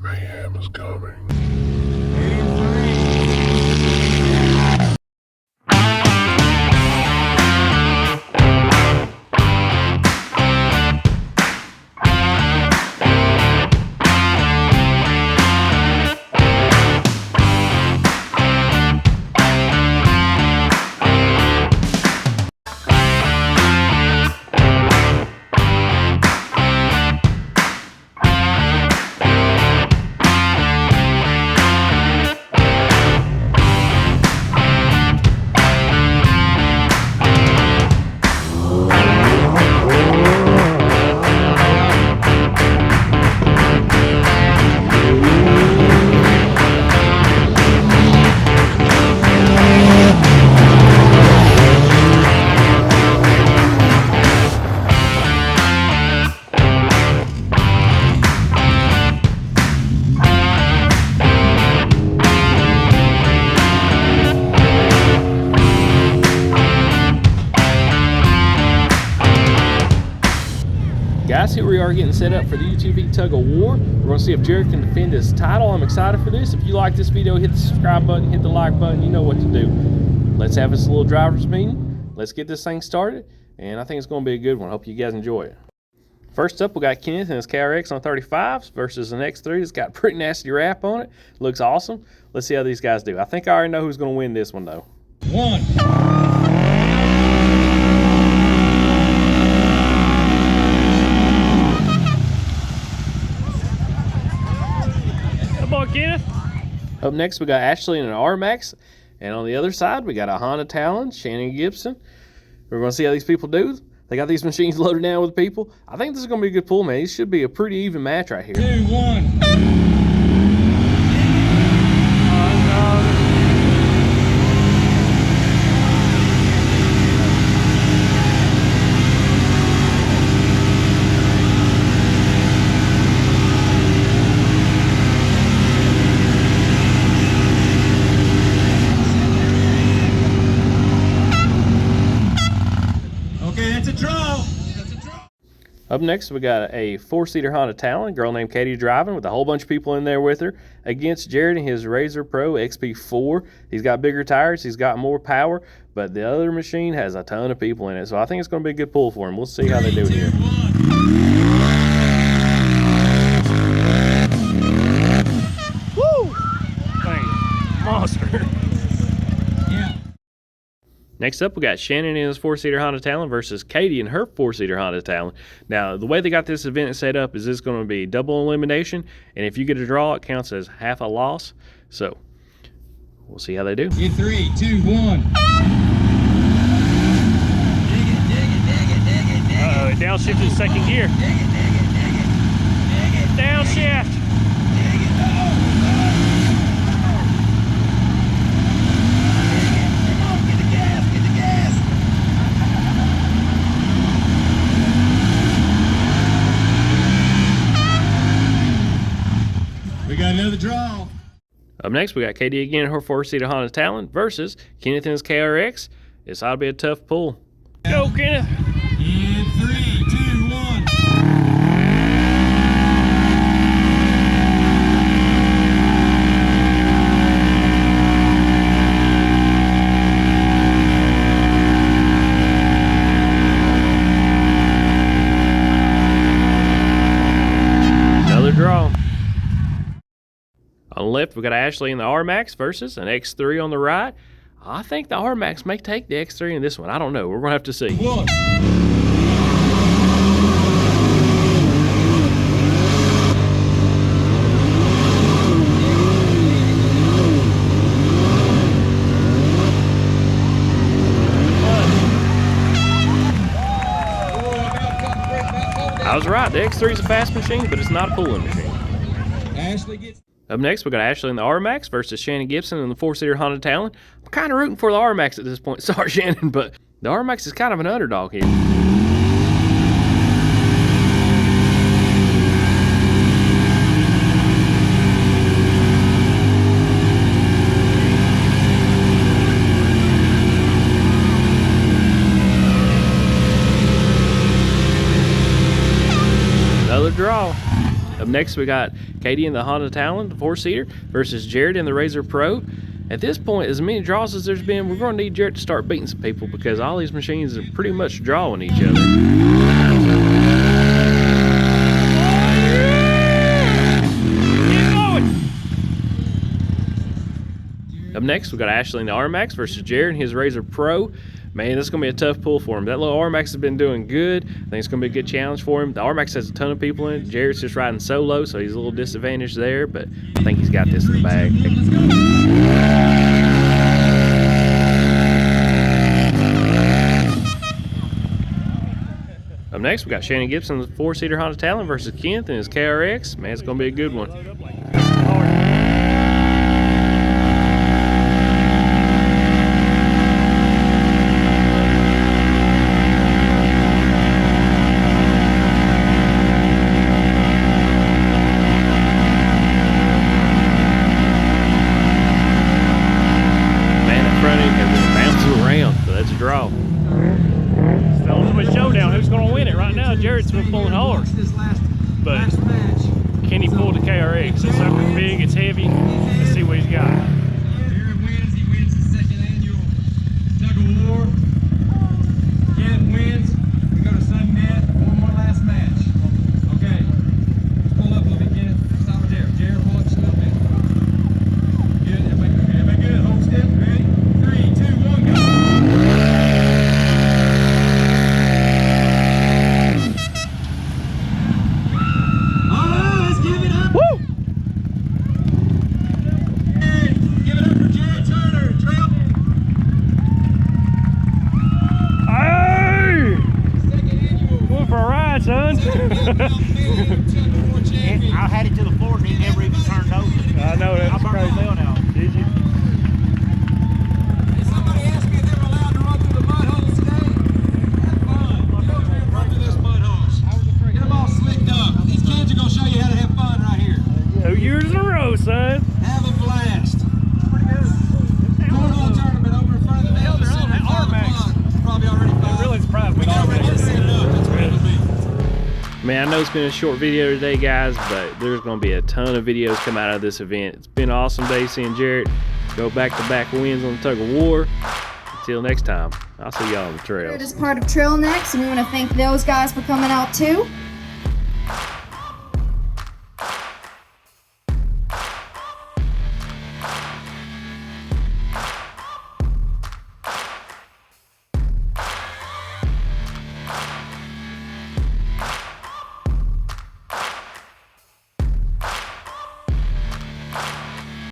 Mayhem is coming. Guys, here we are getting set up for the UTV tug of war. We're going to see if Jared can defend his title. I'm excited for this. If you like this video, hit the subscribe button, hit the like button. You know what to do. Let's have this little driver's meeting. Let's get this thing started, and I think it's going to be a good one. Hope you guys enjoy it. First up, we got Kenneth and his KRX on 35s versus an X3 that's got a pretty nasty wrap on it. Looks awesome. Let's see how these guys do. I think I already know who's going to win this one, though. One. Kenneth. Up next, we got Ashley in an RMAX, and on the other side, we got a Honda Talon, Shannon Gibson. We're going to see how these people do. They got these machines loaded down with people. I think this is going to be a good pull, man. This should be a pretty even match right here. 2, 1. Up next, we got a 4-seater Honda Talon, a girl named Katie driving with a whole bunch of people in there with her, against Jared and his Razor Pro XP4. He's got bigger tires, he's got more power, but the other machine has a ton of people in it, so I think it's going to be a good pull for him. We'll see how they do it here. Woo! Dang, monster. Next up, we got Shannon in his 4-seater Honda Talon versus Katie in her 4-seater Honda Talon. Now, the way they got this event set up is this going to be double elimination, and if you get a draw, it counts as half a loss. So, we'll see how they do. In 3, 2, 1. Uh-oh, it downshifted second gear. Downshift. We got another draw. Up next, we got Katie again in her 4-seater Honda Talon versus Kenneth in his KRX. This ought to be a tough pull. Go, Kenneth. In 3, 2, 1. Another draw. On the left, we got Ashley in the RMAX versus an X3 on the right. I think the RMAX may take the X3 in this one. I don't know. We're going to have to see. One. I was right. The X3 is a fast machine, but it's not a pulling machine. Ashley gets. Up next, we got Ashley in the RMAX versus Shannon Gibson in the 4-seater Honda Talon. I'm kind of rooting for the RMAX at this point. Sorry, Shannon, but the RMAX is kind of an underdog here. Another draw. Up next, we got Katie in the Honda Talon, the 4-seater, versus Jared in the Razor Pro. At this point, as many draws as there's been, we're going to need Jared to start beating some people because all these machines are pretty much drawing each other. Up next, we got Ashley in the RMAX versus Jared in his Razor Pro. Man, this is going to be a tough pull for him. That little RMAX has been doing good. I think it's going to be a good challenge for him. The RMAX has a ton of people in it. Jared's just riding solo, so he's a little disadvantaged there, but I think he's got this in the bag. Up next, we got Shannon Gibson, the 4-seater Honda Talon versus Kent in his KRX. Man, it's going to be a good one. Draw. It's the ultimate showdown. Who's going to win it right now? Jared's been pulling hard, but can he pull the KRX? It's something big, it's heavy. Let's see what he's got. Jared wins. He wins the second annual tug of war. Kenneth wins. We go to sudden death. One more last match. Okay. Pull up a little bit, Kenneth. Stop right there. Jared, pull up just a little bit. Good. Everybody good? Hold still. Ready? 3, 2, 1, go. I had it to the floor and it never even turned over. I know, that's crazy. Now. Did you? Somebody asked me if they were allowed to run through the mud holes today. Have fun. Run through those mud holes. Get them all slicked up. These kids are going to show you how to have fun right here. 2 years in a row, son. Have a blast. Pretty good. Cornhole tournament over in front of the Midland Center. RMAX. Probably already fun. I'm really surprised with RMAX. Get set up. That's what it'll be. Man, I know it's been a short video today, guys, but there's going to be a ton of videos come out of this event. It's been an awesome day seeing Jared go back-to-back wins on the tug of war. Until next time, I'll see y'all on the trails. It is part of Trailneck, and we want to thank those guys for coming out too.